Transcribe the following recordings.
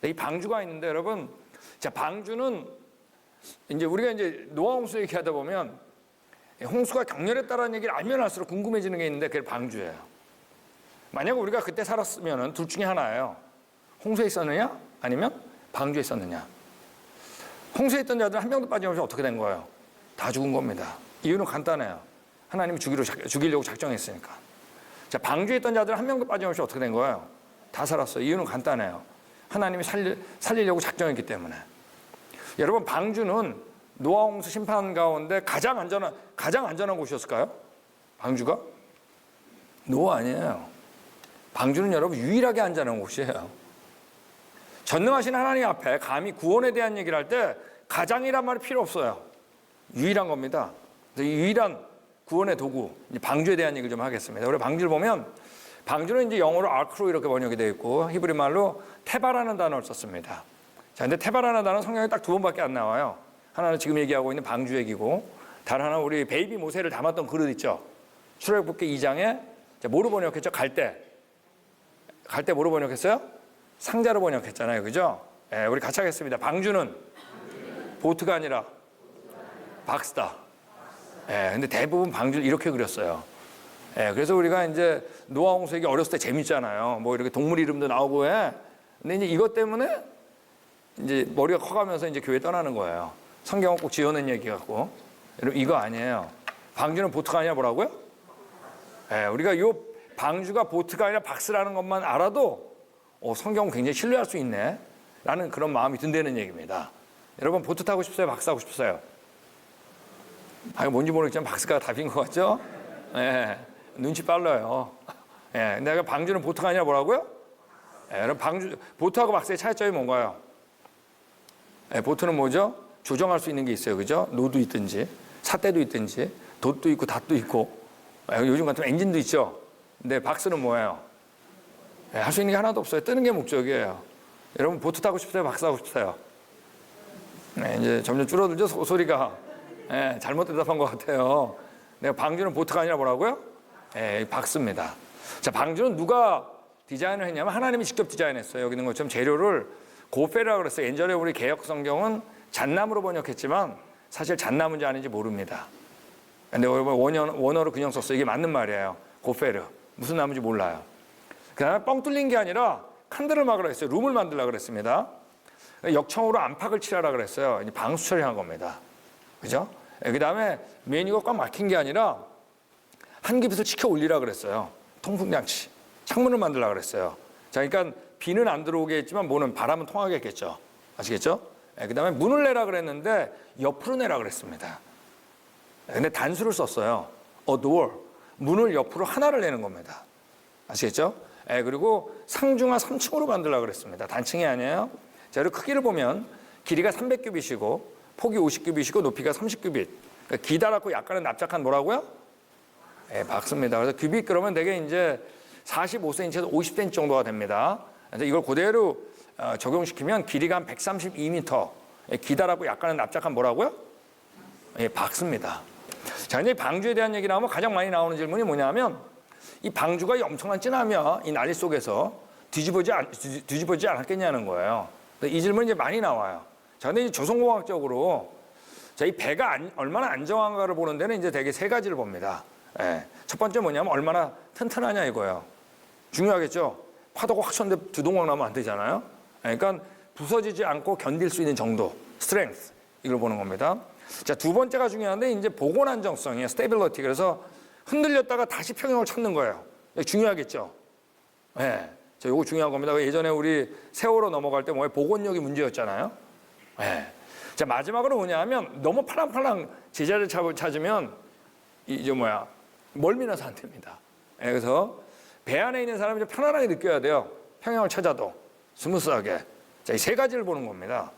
이 방주가 있는데 여러분, 자, 방주는 이제 우리가 이제 노아 홍수 얘기하다 보면 홍수가 격렬했다라는 얘기를 알면 알수록 궁금해지는 게 있는데 그게 방주예요. 만약 우리가 그때 살았으면 둘 중에 하나예요. 홍수에 있었느냐 아니면 방주에 있었느냐. 홍수에 있던 자들은 한 명도 빠짐없이 어떻게 된 거예요? 다 죽은 겁니다. 이유는 간단해요. 하나님이 죽이려고 작정했으니까. 자, 방주에 있던 자들은 한 명도 빠짐없이 어떻게 된 거예요? 다 살았어요. 이유는 간단해요. 하나님이 살리려고 작정했기 때문에. 여러분, 방주는 노아 홍수 심판 가운데 가장 안전한 곳이었을까요? 방주가? 노아 아니에요. 방주는 여러분 유일하게 안전한 곳이에요. 전능하신 하나님 앞에 감히 구원에 대한 얘기를 할 때 가장이란 말이 필요 없어요. 유일한 겁니다. 그래서 유일한 구원의 도구, 방주에 대한 얘기를 좀 하겠습니다. 우리 방주를 보면 방주는 이제 영어로 아크로 이렇게 번역이 되어 있고 히브리 말로 테바라는 단어를 썼습니다. 자, 근데 테바라는 단어는 성경에 딱 두 번밖에 안 나와요. 하나는 지금 얘기하고 있는 방주 얘기고 다른 하나는 우리 베이비 모세를 담았던 그릇 있죠. 출애굽기 2장에 뭐로 번역했죠? 갈대 뭐로 번역했어요? 상자로 번역했잖아요. 그죠? 예, 우리 같이 하겠습니다. 방주는 보트가 아니라 박스다. 예, 근데 대부분 방주를 이렇게 그렸어요. 예, 그래서 우리가 이제 노아 홍수 얘기 어렸을 때 재밌잖아요. 뭐 이렇게 동물 이름도 나오고 해. 근데 이제 이것 때문에 이제 머리가 커가면서 이제 교회 떠나는 거예요. 성경은 꼭 지어낸 얘기 같고. 여러분, 이거 아니에요. 방주는 보트가 아니라 뭐라고요? 예, 우리가 요 방주가 보트가 아니라 박스라는 것만 알아도 성경은 굉장히 신뢰할 수 있네 라는 그런 마음이 든다는 얘기입니다. 여러분, 보트 타고 싶으세요? 박스 타고 싶으세요? 이거 뭔지 모르겠지만 박스가 답인 것 같죠? 예, 눈치 빨라요. 예, 근데 방주는 보트가 아니라 뭐라고요? 예, 여러분, 보트하고 박스의 차이점이 뭔가요? 예, 보트는 뭐죠? 조정할 수 있는 게 있어요. 그죠? 노도 있든지 삿대도 있든지 돛도 있고 닷도 있고 요즘 같은 엔진도 있죠. 근데 박스는 뭐예요? 예, 할 수 있는 게 하나도 없어요. 뜨는 게 목적이에요. 여러분, 보트 타고 싶으세요? 박스 타고 싶으세요? 네, 이제 점점 줄어들죠, 소리가. 예, 잘못 대답한 것 같아요. 내가 방주는 보트가 아니라 뭐라고요? 예, 박스입니다. 자, 방주는 누가 디자인을 했냐면 하나님이 직접 디자인했어요. 여기 있는 것처럼 재료를 고페라고 그랬어요. 옛날에 우리 개역 성경은 잣나무로 번역했지만 사실 잣나무인지 아닌지 모릅니다. 근데 원어로 그냥 썼어요. 이게 맞는 말이에요. 고페르. 무슨 나무인지 몰라요. 그 다음에 뻥 뚫린 게 아니라 칸들을 막으라 했어요. 룸을 만들라 그랬습니다. 역청으로 안팎을 칠하라 그랬어요. 이제 방수 처리한 겁니다. 그죠? 그 다음에 메뉴가 꽉 막힌 게 아니라 한 깁을 치켜 올리라 그랬어요. 통풍장치. 창문을 만들라 그랬어요. 자, 그러니까 비는 안 들어오게 했지만 뭐는 바람은 통하게 했겠죠. 아시겠죠? 그 다음에 문을 내라 그랬는데 옆으로 내라 그랬습니다. 근데 단수를 썼어요. A door. 문을 옆으로 하나를 내는 겁니다. 아시겠죠? 그리고 상중하 3층으로 만들라 그랬습니다. 단층이 아니에요. 자, 그리고 크기를 보면 길이가 300규빗이고 폭이 50규빗이고 높이가 30규빗. 그러니까 기다랗고 약간은 납작한 뭐라고요? 박스입니다. 그래서 규빗 그러면 되게 이제 45cm에서 50cm 정도가 됩니다. 그래서 이걸 그대로 적용시키면 길이가 한 132m. 기다랗고 약간은 납작한 뭐라고요? 박스입니다. 자, 이제 방주에 대한 얘기 나오면 가장 많이 나오는 질문이 뭐냐면 이 방주가 엄청난 찐하며 이 난리 속에서 뒤집어지지 않았겠냐는 거예요. 이 질문이 이제 많이 나와요. 자, 근데 이제 조선공학적으로 자, 이 배가 얼마나 안정한가를 보는 데는 이제 대개 세 가지를 봅니다. 첫 번째 뭐냐면 얼마나 튼튼하냐 이거예요. 중요하겠죠? 파도가 확 쳤는데 두동강 나면 안 되잖아요. 그러니까 부서지지 않고 견딜 수 있는 정도, 스트렝스 이걸 보는 겁니다. 자, 두 번째가 중요한데 이제 보건 안정성이에요. 스테빌리티. 그래서 흔들렸다가 다시 평형을 찾는 거예요. 중요하겠죠? 자, 요거 중요한 겁니다. 예전에 우리 세월호 넘어갈 때 보건력이 문제였잖아요. 자, 마지막으로 뭐냐면 너무 팔랑팔랑 제자리를 찾으면 이제 멀미나서 안 됩니다. 그래서 배 안에 있는 사람이 좀 편안하게 느껴야 돼요. 평형을 찾아도 스무스하게. 자, 이 세 가지를 보는 겁니다.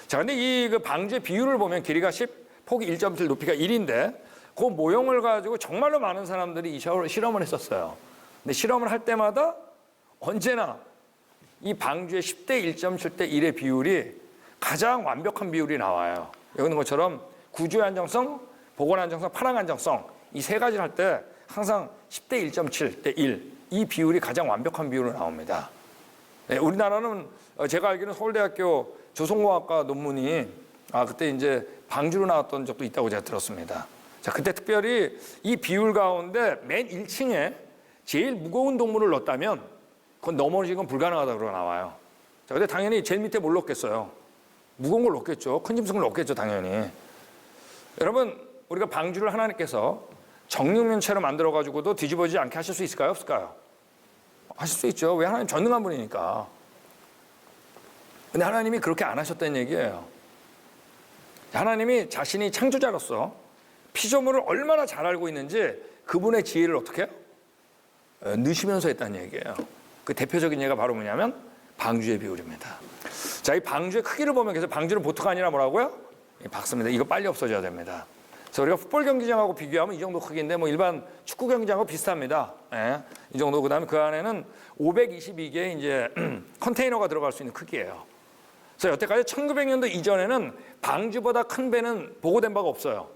자, 근데 이 방주의 비율을 보면 길이가 10, 폭이 1.7, 높이가 1인데 그 모형을 가지고 정말로 많은 사람들이 이 실험을 했었어요. 근데 실험을 할 때마다 언제나 이 방주의 10대 1.7대 1의 비율이 가장 완벽한 비율이 나와요. 여기 있는 것처럼 구조의 안정성, 보건 안정성, 파랑 안정성 이 세 가지를 할 때 항상 10대 1.7대 1 이 비율이 가장 완벽한 비율로 나옵니다. 네, 우리나라는 제가 알기로는 서울대학교 조선공학과 논문이 그때 이제 방주로 나왔던 적도 있다고 제가 들었습니다. 자, 그때 특별히 이 비율 가운데 맨 1층에 제일 무거운 동물을 넣었다면 그건 넘어지는 건 불가능하다고 나와요. 자, 근데 당연히 제일 밑에 뭘 넣겠어요? 무거운 걸 넣겠죠. 큰 짐승을 넣겠죠, 당연히. 여러분, 우리가 방주를 하나님께서 정육면체로 만들어가지고도 뒤집어지지 않게 하실 수 있을까요? 없을까요? 하실 수 있죠. 왜? 하나님 전능한 분이니까. 근데 하나님이 그렇게 안 하셨다는 얘기예요. 하나님이 자신이 창조자로서 피조물을 얼마나 잘 알고 있는지 그분의 지혜를 어떻게 해요? 넣으시면서 했다는 얘기예요. 그 대표적인 예가 바로 뭐냐면 방주의 비율입니다. 자, 이 방주의 크기를 보면 그래서 방주는 보트가 아니라 뭐라고요? 박스입니다. 이거 빨리 없어져야 됩니다. 그래서 우리가 풋볼 경기장하고 비교하면 이 정도 크기인데 뭐 일반 축구 경기장하고 비슷합니다. 예, 이 정도. 그다음에 그 안에는 522개의 이제 컨테이너가 들어갈 수 있는 크기예요. 그래서 여태까지 1900년도 이전에는 방주보다 큰 배는 보고된 바가 없어요.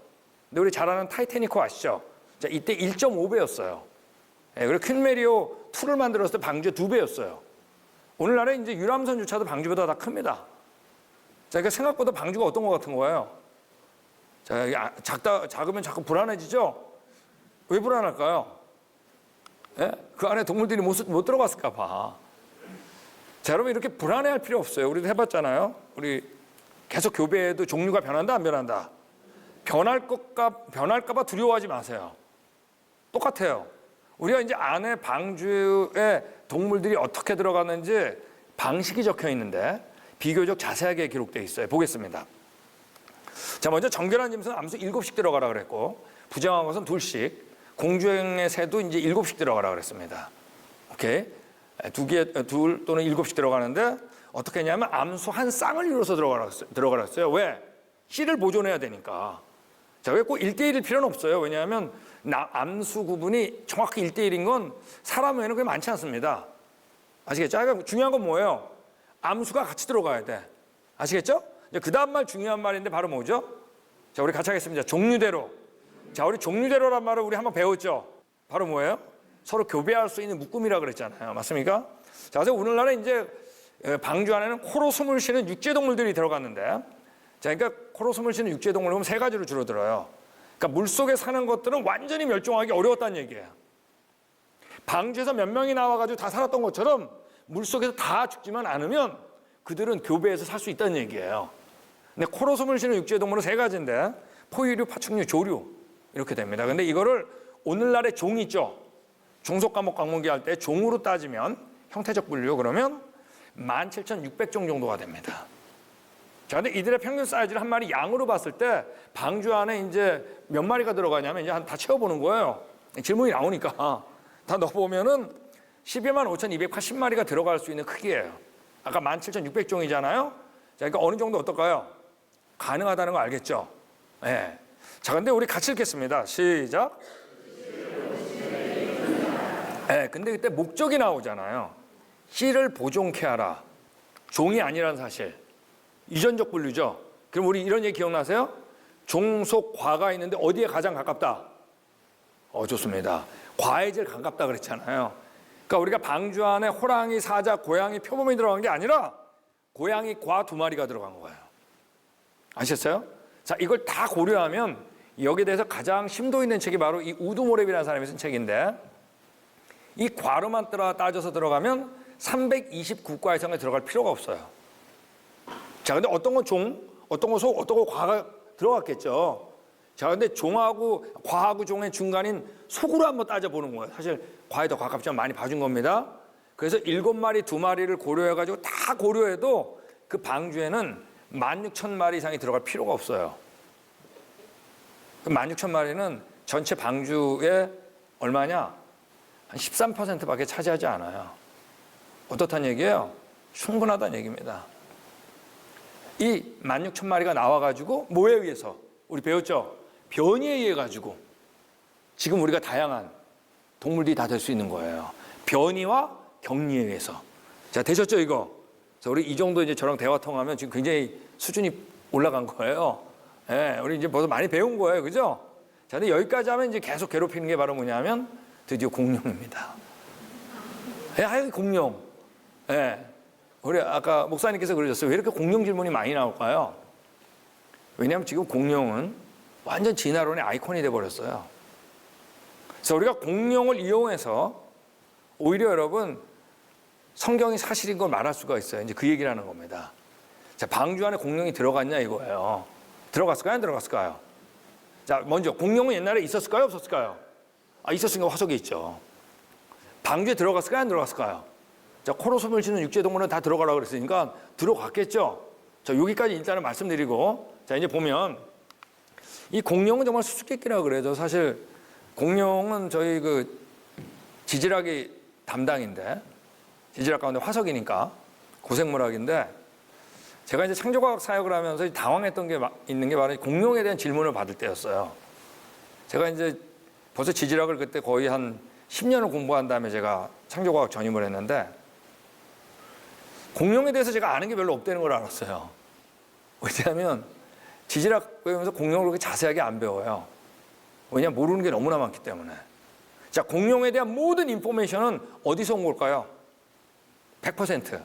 근데 우리 잘 아는 타이타닉호 아시죠? 자, 이때 1.5배였어요. 예, 그리고 퀸메리오 2를 만들었을 때 방주의 2배였어요. 오늘날에 이제 유람선주차도 방주보다 다 큽니다. 자, 그러니까 생각보다 방주가 어떤 것 같은 거예요? 자, 작으면 자꾸 불안해지죠? 왜 불안할까요? 예? 그 안에 동물들이 못 들어갔을까 봐. 자, 여러분 이렇게 불안해할 필요 없어요. 우리도 해봤잖아요. 우리 계속 교배에도 종류가 변한다, 안 변한다? 변할까 봐 두려워하지 마세요. 똑같아요. 우리가 이제 안에 방주에 동물들이 어떻게 들어가는지 방식이 적혀 있는데 비교적 자세하게 기록되어 있어요. 보겠습니다. 자, 먼저 정결한 짐승은 암수 7씩 들어가라 그랬고, 부정한 것은 2씩, 공주행의 새도 이제 7씩 들어가라 그랬습니다. 오케이? 둘 또는 7씩 들어가는데 어떻게 했냐면 암수 한 쌍을 이뤄서 들어가라 했어요. 왜? 씨를 보존해야 되니까. 자, 왜 꼭 1대1일 필요는 없어요. 왜냐하면 암수 구분이 정확히 1대1인 건 사람 외에는 그게 많지 않습니다. 아시겠죠? 그러니까 중요한 건 뭐예요? 암수가 같이 들어가야 돼. 아시겠죠? 그 다음 말 중요한 말인데 바로 뭐죠? 자, 우리 같이 하겠습니다. 종류대로. 자, 우리 종류대로란 말을 우리 한번 배웠죠? 바로 뭐예요? 서로 교배할 수 있는 묶음이라 그랬잖아요. 맞습니까? 자, 그래서 오늘날에 이제 방주 안에는 코로 숨을 쉬는 육지동물들이 들어갔는데, 자, 그러니까 코로 숨을 쉬는 육지동물 보면 3가지로 주로 들어요. 그러니까 물속에 사는 것들은 완전히 멸종하기 어려웠다는 얘기예요. 방주에서 몇 명이 나와가지고 다 살았던 것처럼 물속에서 다 죽지만 않으면 그들은 교배해서 살 수 있다는 얘기예요. 근데 코로 숨을 쉬는 육지의 동물은 3가지인데 포유류, 파충류, 조류 이렇게 됩니다. 근데 이거를 오늘날의 종 있죠. 종속과목 강문기 할 때 종으로 따지면 형태적 분류 그러면 17,600종 정도가 됩니다. 자, 근데 이들의 평균 사이즈를 한 마리 양으로 봤을 때 방주 안에 이제 몇 마리가 들어가냐면 이제 다 채워보는 거예요. 질문이 나오니까 다 넣어보면은 125,280마리가 들어갈 수 있는 크기예요. 아까 17,600종이잖아요. 자, 그러니까 어느 정도 어떨까요? 가능하다는 거 알겠죠? 예. 네. 자, 근데 우리 같이 읽겠습니다. 시작. 네, 근데 그때 목적이 나오잖아요. 씨를 보존케 하라. 종이 아니라는 사실. 유전적 분류죠. 그럼 우리 이런 얘기 기억나세요? 종 속 과가 있는데 어디에 가장 가깝다? 좋습니다. 과에 제일 가깝다 그랬잖아요. 그러니까 우리가 방주 안에 호랑이, 사자, 고양이, 표범이 들어간 게 아니라 고양이, 과 2마리가 들어간 거예요. 아셨어요? 자, 이걸 다 고려하면 여기에 대해서 가장 심도 있는 책이 바로 이 우두모랩이라는 사람이 쓴 책인데 이 과로만 따져서 들어가면 329과 이상에 들어갈 필요가 없어요. 자, 근데 어떤 건 종, 어떤 건 속, 어떤 건 과가 들어갔겠죠. 자, 근데 종하고 과하고 종의 중간인 속으로 한번 따져보는 거예요. 사실 과에 더 가깝지만 많이 봐준 겁니다. 그래서 7마리, 2마리를 고려해가지고 다 고려해도 그 방주에는 16,000마리 이상이 들어갈 필요가 없어요. 그 16,000마리는 전체 방주의 얼마냐? 한 13%밖에 차지하지 않아요. 어떻다는 얘기예요? 충분하다는 얘기입니다. 이 16,000마리가 나와가지고 뭐에 의해서? 우리 배웠죠? 변이에 의해 가지고 지금 우리가 다양한 동물들이 다 될 수 있는 거예요. 변이와 격리에 의해서. 자, 되셨죠 이거? 자, 우리 이 정도 이제 저랑 대화 통하면 지금 굉장히 수준이 올라간 거예요. 예, 우리 이제 벌써 많이 배운 거예요, 그죠? 자, 근데 여기까지 하면 이제 계속 괴롭히는 게 바로 뭐냐면 드디어 공룡입니다. 예, 공룡. 예, 우리 아까 목사님께서 그러셨어요. 왜 이렇게 공룡 질문이 많이 나올까요? 왜냐하면 지금 공룡은 완전 진화론의 아이콘이 돼버렸어요. 그래서 우리가 공룡을 이용해서 오히려 여러분 성경이 사실인 걸 말할 수가 있어요. 이제 그 얘기를 하는 겁니다. 자, 방주 안에 공룡이 들어갔냐 이거예요. 들어갔을까요? 안 들어갔을까요? 자, 먼저 공룡은 옛날에 있었을까요? 없었을까요? 있었으니까 화석에 있죠. 방주에 들어갔을까요? 안 들어갔을까요? 자, 코로 숨을 쉬는 육지동물은 다 들어가라고 그랬으니까 들어갔겠죠. 자, 여기까지 일단은 말씀드리고, 자, 이제 보면 이 공룡은 정말 수수께끼라고 그래요. 사실 공룡은 저희 그 지질학이 담당인데, 지질학 가운데 화석이니까 고생물학인데, 제가 이제 창조과학 사역을 하면서 당황했던 게 있는 게 바로 공룡에 대한 질문을 받을 때였어요. 제가 이제 벌써 지질학을 그때 거의 한 10년을 공부한 다음에 제가 창조과학 전임을 했는데, 공룡에 대해서 제가 아는 게 별로 없다는 걸 알았어요. 왜냐하면 지질학 배우면서 공룡을 그렇게 자세하게 안 배워요. 왜냐하면 모르는 게 너무나 많기 때문에. 자, 공룡에 대한 모든 인포메이션은 어디서 온 걸까요? 100%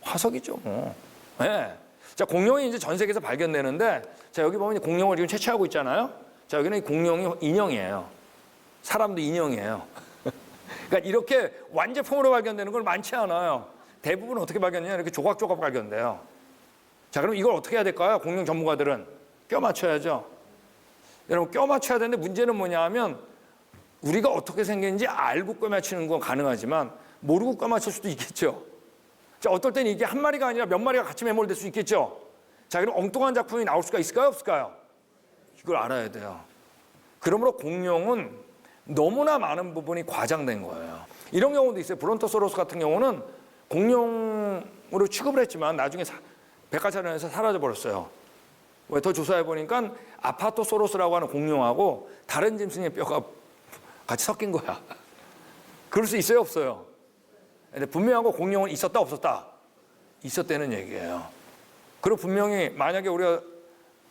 화석이죠, 뭐. 네. 자, 공룡이 이제 전 세계에서 발견되는데, 자, 여기 보면 공룡을 지금 채취하고 있잖아요. 자, 여기는 공룡이 인형이에요. 사람도 인형이에요. 그러니까 이렇게 완제품으로 발견되는 건 많지 않아요. 대부분 어떻게 발견되냐, 이렇게 조각조각 발견돼요. 자, 그럼 이걸 어떻게 해야 될까요? 공룡 전문가들은 껴 맞춰야죠. 여러분, 껴 맞춰야 되는데 문제는 뭐냐 하면 우리가 어떻게 생겼는지 알고 껴 맞추는 건 가능하지만 모르고 껴 맞출 수도 있겠죠. 자, 어떨 때는 이게 한 마리가 아니라 몇 마리가 같이 매몰될 수 있겠죠. 자, 그럼 엉뚱한 작품이 나올 수가 있을까요? 없을까요? 이걸 알아야 돼요. 그러므로 공룡은 너무나 많은 부분이 과장된 거예요. 이런 경우도 있어요. 브론토사우루스 같은 경우는 공룡으로 취급을 했지만 나중에 백과사전에서 사라져 버렸어요. 왜? 더 조사해 보니까 아파토소로스라고 하는 공룡하고 다른 짐승의 뼈가 같이 섞인 거야. 그럴 수 있어요, 없어요? 근데 분명하고 공룡은 있었다, 없었다? 있었다는 얘기예요. 그리고 분명히 만약에 우리가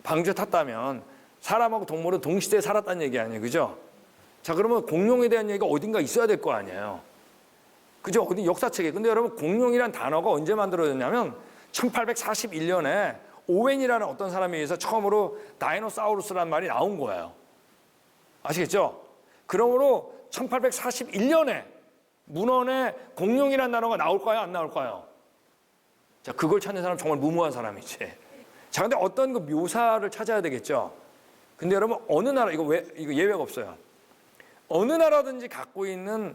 방주에 탔다면 사람하고 동물은 동시대에 살았다는 얘기 아니에요, 그죠? 자, 그러면 공룡에 대한 얘기가 어딘가 있어야 될 거 아니에요. 그죠? 어디 역사책에. 근데 여러분, 공룡이란 단어가 언제 만들어졌냐면 1841년에 오웬이라는 어떤 사람에 의해서 처음으로 다이노사우루스라는 말이 나온 거예요. 아시겠죠? 그러므로 1841년에 문헌에 공룡이라는 단어가 나올까요? 안 나올까요? 자, 그걸 찾는 사람 정말 무모한 사람이지. 자, 근데 어떤 그 묘사를 찾아야 되겠죠? 근데 여러분, 어느 나라, 이거 예외가 없어요. 어느 나라든지 갖고 있는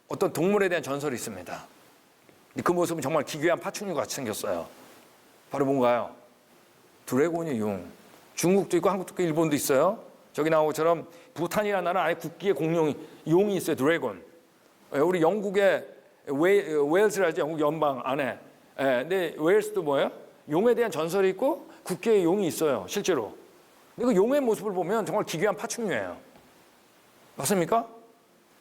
어떤 동물에 대한 전설이 있습니다. 그 모습은 정말 기괴한 파충류 같이 생겼어요. 바로 뭔가요? 드래곤이 용. 중국도 있고 한국도 있고 일본도 있어요. 저기 나온 것처럼 부탄이라는 나라 안에 국기에 용이 있어요. 드래곤. 우리 영국의 웨일스라지 영국 연방 안에. 근데 웨일스도 뭐예요? 용에 대한 전설이 있고 국기에 용이 있어요. 실제로. 근데 그 용의 모습을 보면 정말 기괴한 파충류예요. 맞습니까?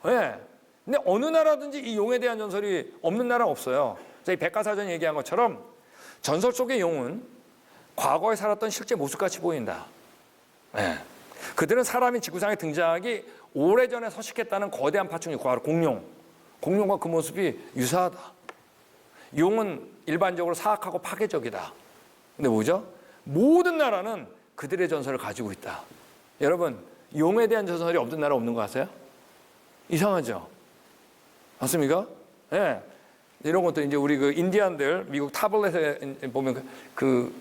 네. 근데 어느 나라든지 이 용에 대한 전설이 없는 나라는 없어요. 저희 백과사전이 얘기한 것처럼 전설 속의 용은 과거에 살았던 실제 모습같이 보인다. 네. 그들은 사람이 지구상에 등장하기 오래전에 서식했다는 거대한 파충류, 바로 공룡. 공룡과 그 모습이 유사하다. 용은 일반적으로 사악하고 파괴적이다. 근데 뭐죠? 모든 나라는 그들의 전설을 가지고 있다. 여러분, 용에 대한 전설이 없는 나라 없는 거 아세요? 이상하죠? 맞습니까? 예. 네. 이런 것도 이제 우리 그 인디안들 미국 타블렛에 보면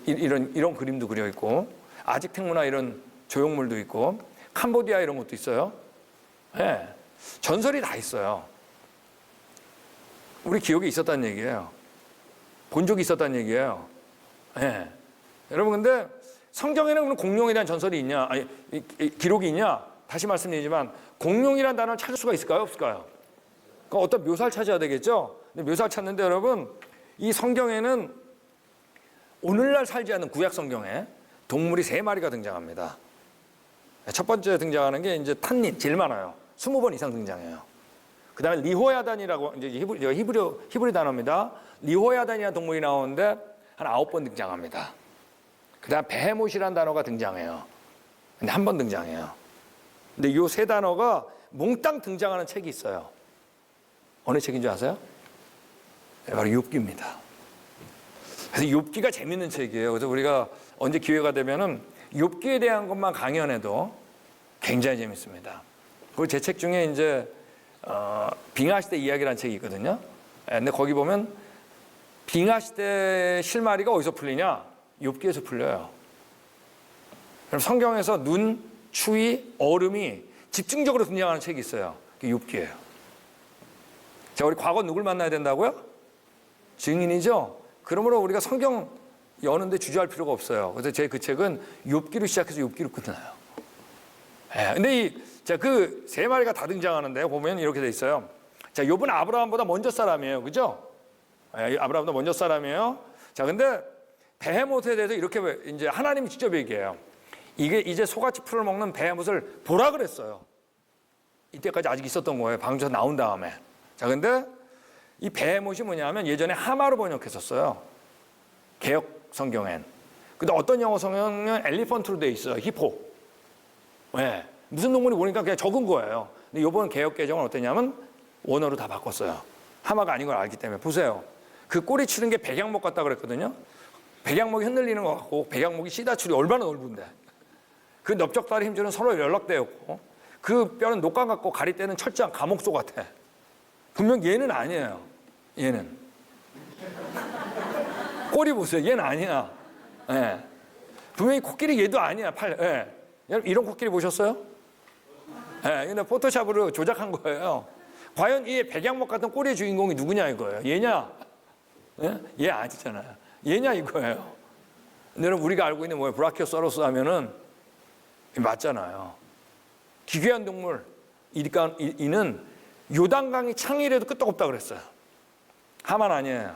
이런 그림도 그려 있고, 아직텍 문화 이런 조형물도 있고, 캄보디아 이런 것도 있어요. 예. 네. 전설이 다 있어요. 우리 기억에 있었다는 얘기예요. 본 적이 있었다는 얘기예요. 예. 네. 여러분, 근데 성경에는 그럼 공룡에 대한 전설이 있냐, 아니, 기록이 있냐? 다시 말씀드리지만 공룡이라는 단어를 찾을 수가 있을까요? 없을까요? 그러니까 어떤 묘사를 찾아야 되겠죠? 근데 묘사를 찾는데 여러분, 이 성경에는 오늘날 살지 않는 구약 성경에 동물이 3마리가 등장합니다. 첫 번째 등장하는 게 이제 탄닛, 제일 많아요. 20번 이상 등장해요. 그 다음에 리호야단이라고, 이제 히브리 단어입니다. 리호야단이라는 동물이 나오는데 한 9번 등장합니다. 그 다음 베헤못이라는 단어가 등장해요. 근데 1번 등장해요. 근데 이 3단어가 몽땅 등장하는 책이 있어요. 어느 책인 줄 아세요? 바로 욥기입니다. 그래서 욥기가 재밌는 책이에요. 그래서 우리가 언제 기회가 되면은 욥기에 대한 것만 강연해도 굉장히 재밌습니다. 그리고 제 책 중에 이제 빙하시대 이야기라는 책이 있거든요. 근데 거기 보면 빙하시대 실마리가 어디서 풀리냐? 욥기에서 풀려요. 그럼 성경에서 눈, 추위, 얼음이 집중적으로 등장하는 책이 있어요. 그게 욥기예요. 자, 우리 과거 누굴 만나야 된다고요? 증인이죠. 그러므로 우리가 성경 여는데 주저할 필요가 없어요. 그래서 제 그 책은 욥기로 시작해서 욥기로 끝나요. 근데 그 세 마리가 다 등장하는데 보면 이렇게 돼 있어요. 자, 욥은 아브라함보다 먼저 사람이에요, 그죠? 아브라함보다 먼저 사람이에요. 자, 근데 베헤못에 대해서 이렇게 이제 하나님이 직접 얘기해요. 이게 이제 소같이 풀을 먹는 베헤못을 보라 그랬어요. 이때까지 아직 있었던 거예요. 방주에서 나온 다음에. 자, 근데 이 베헤못이 뭐냐면 예전에 하마로 번역했었어요. 개역 성경엔. 근데 어떤 영어 성경은 엘리펀트로 돼 있어요. 히포. 왜? 무슨 동물이 보니까 그냥 적은 거예요. 근데 이번 개역 개정은 어땠냐면 원어로 다 바꿨어요. 하마가 아닌 걸 알기 때문에. 보세요. 그 꼬리 치는 게 백양목 같다 그랬거든요. 백양목이 흔들리는 것 같고 백양목이 씨다출이 얼마나 넓은데. 그 넓적다리 힘줄은 서로 연락되었고 그 뼈는 녹감 같고 가리대는 철저한 감옥소 같아. 분명 얘는 아니에요. 얘는. 꼬리 보세요. 얘는 아니야. 예. 분명히 코끼리 얘도 아니야. 여러분 이런 코끼리 보셨어요? 예. 근데 포토샵으로 조작한 거예요. 과연 이 백양목 같은 꼬리의 주인공이 누구냐 이거예요. 얘냐? 예? 얘 아니잖아요. 얘냐 이거예요. 근데 여러분 우리가 알고 있는 뭐예요? 브라키오사우루스 하면은 맞잖아요. 기괴한 동물. 이는 요단강이 창이라도 끄떡없다 그랬어요. 하만 아니에요.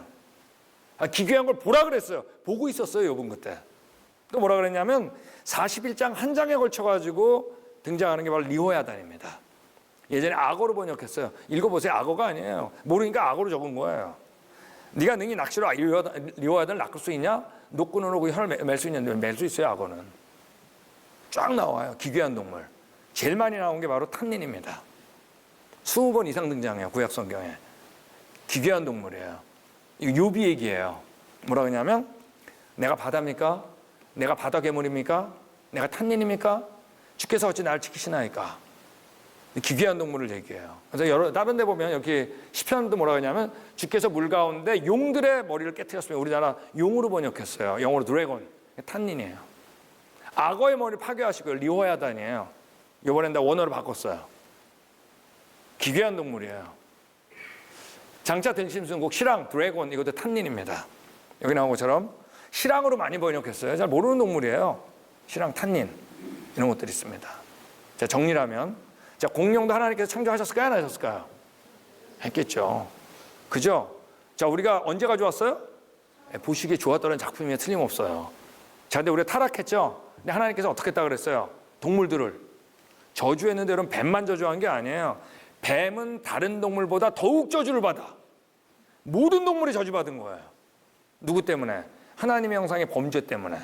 기괴한 걸 보라 그랬어요. 보고 있었어요, 요번 그때. 또 뭐라 그랬냐면 41장 한 장에 걸쳐가지고 등장하는 게 바로 리호야단입니다. 예전에 악어로 번역했어요. 읽어보세요. 악어가 아니에요. 모르니까 악어로 적은 거예요. 네가 능히 낚시로 리호야단을 낚을 수 있냐? 노끈으로 그 혀를 맬 수 있냐는데 맬 수 있어요, 악어는. 쫙 나와요. 기괴한 동물. 제일 많이 나온 게 바로 탄닌입니다. 20번 이상 등장해요. 구약 성경에. 기괴한 동물이에요. 이거 욥이 얘기예요. 뭐라 그러냐면 내가 바다입니까? 내가 바다 괴물입니까? 내가 탄닌입니까? 주께서 어찌 나를 지키시나이까? 기괴한 동물을 얘기해요. 그래서 다른 데 보면 여기 시편도 뭐라 그러냐면 주께서 물 가운데 용들의 머리를 깨뜨렸으면 우리나라 용으로 번역했어요. 영어로 드래곤. 탄닌이에요. 악어의 머리를 파괴하시고요. 리호야단이에요. 이번엔 다 원어로 바꿨어요. 기괴한 동물이에요. 장차 등심승국, 시랑, 드래곤 이것도 탄닌입니다. 여기 나온 것처럼 시랑으로 많이 번역했어요. 잘 모르는 동물이에요. 시랑, 탄닌 이런 것들이 있습니다. 자, 정리하면 자, 공룡도 하나님께서 창조하셨을까요? 안 하셨을까요? 했겠죠. 그죠? 자, 우리가 언제 가져왔어요? 보시기에 좋았다는 작품이면 틀림없어요. 자, 근데 우리가 타락했죠? 근데 하나님께서 어떻게 했다 그랬어요? 동물들을 저주했는데 여러분 뱀만 저주한 게 아니에요. 뱀은 다른 동물보다 더욱 저주를 받아. 모든 동물이 저주받은 거예요. 누구 때문에? 하나님의 형상의 범죄 때문에.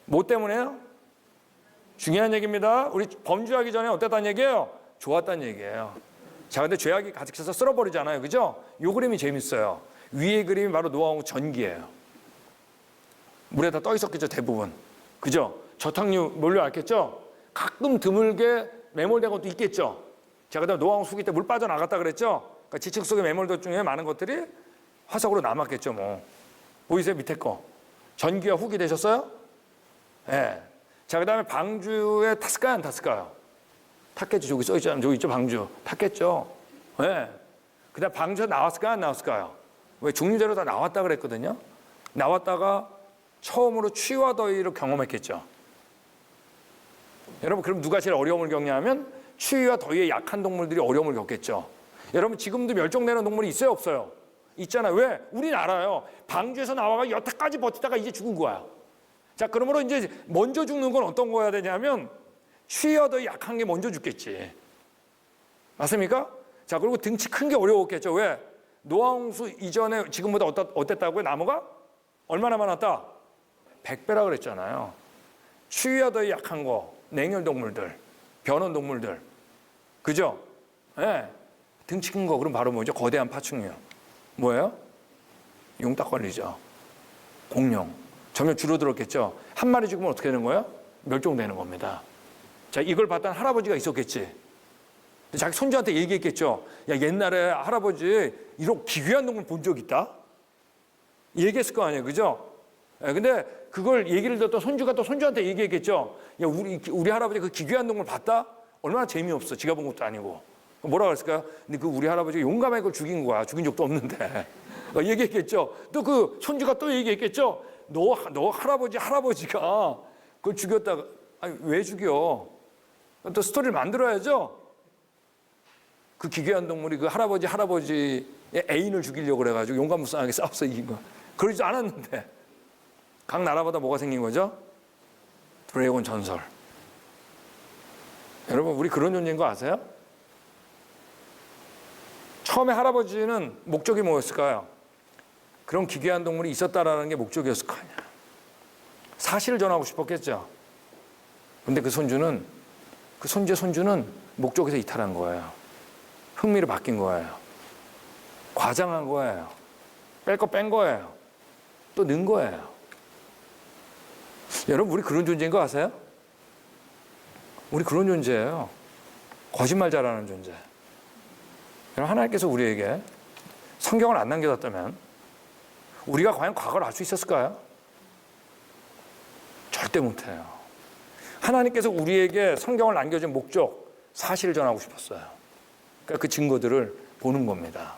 뭐 때문에요? 중요한 얘기입니다. 우리 범죄하기 전에 어땠다는 얘기예요? 좋았다는 얘기예요. 자, 근데 죄악이 가득해서 쓸어버리잖아요. 그죠? 이 그림이 재밌어요. 위의 그림이 바로 노아왕국 전기예요. 물에 다 떠 있었겠죠, 대부분. 그죠? 저탕류 몰려왔겠죠? 가끔 드물게 매몰된 것도 있겠죠? 자, 그다음 노아왕국 후기 때 물 빠져나갔다 그랬죠? 그러니까 지층 속에 매몰된 중에 많은 것들이 화석으로 남았겠죠, 뭐. 보이세요, 밑에 거. 전기와 후기 되셨어요? 예. 네. 자, 그 다음에 방주에 탔을까요, 안 탔을까요? 탔겠죠. 저기 써있잖아요. 저기 있죠, 방주. 탔겠죠. 예. 네. 그 다음 방주에 나왔을까요, 안 나왔을까요? 왜 중류자로 다 나왔다 그랬거든요. 나왔다가 처음으로 추위와 더위를 경험했겠죠. 여러분, 그럼 누가 제일 어려움을 겪냐면 추위와 더위에 약한 동물들이 어려움을 겪겠죠. 여러분, 지금도 멸종되는 동물이 있어요, 없어요? 있잖아요. 왜? 우린 알아요. 방주에서 나와가 여태까지 버티다가 이제 죽은 거야. 자, 그러므로 이제 먼저 죽는 건 어떤 거여야 되냐면 추위와 더위 약한 게 먼저 죽겠지. 맞습니까? 자, 그리고 등치 큰 게 어려웠겠죠. 왜? 노아홍수 이전에 지금보다 어땠다고요? 나무가? 얼마나 많았다? 100배라 그랬잖아요. 추위와 더위 약한 거, 냉혈동물들, 변온동물들. 그죠? 예. 네. 등치 큰 거, 그럼 바로 뭐죠? 거대한 파충류. 뭐예요? 용딱 걸리죠. 공룡. 점점 줄어들었겠죠. 한 마리 죽으면 어떻게 되는 거예요? 멸종되는 겁니다. 자, 이걸 봤던 할아버지가 있었겠지. 자기 손주한테 얘기했겠죠. 야, 옛날에 할아버지 이런 기괴한 동물 본 적 있다? 얘기했을 거 아니에요. 그죠? 근데 그걸 얘기를 듣던 손주가 또 손주한테 얘기했겠죠. 야, 우리 할아버지 그 기괴한 동물 봤다? 얼마나 재미없어. 지가 본 것도 아니고. 뭐라 그랬을까요? 근데 그 우리 할아버지가 용감하게 그걸 죽인 거야. 죽인 적도 없는데. 얘기했겠죠. 또 그 손주가 또 얘기했겠죠. 너 할아버지가 그걸 죽였다가, 아니, 왜 죽여? 또 스토리를 만들어야죠. 그 기괴한 동물이 그 할아버지의 애인을 죽이려고 그래가지고 용감무쌍하게 싸워서 이긴 거야. 그러지 않았는데. 각 나라마다 뭐가 생긴 거죠? 드래곤 전설. 여러분, 우리 그런 존재인 거 아세요? 처음에 할아버지는 목적이 뭐였을까요? 그런 기괴한 동물이 있었다라는 게 목적이었을 거 아니야. 사실을 전하고 싶었겠죠. 근데 그 손주의 손주는 목적에서 이탈한 거예요. 흥미를 바뀐 거예요. 과장한 거예요. 뺄 거 뺀 거예요. 또 넣은 거예요. 여러분, 우리 그런 존재인 거 아세요? 우리 그런 존재예요. 거짓말 잘하는 존재. 여러분, 하나님께서 우리에게 성경을 안 남겨뒀다면 우리가 과연 과거를 알 수 있었을까요? 절대 못해요. 하나님께서 우리에게 성경을 남겨준 목적, 사실을 전하고 싶었어요. 그러니까 그 증거들을 보는 겁니다.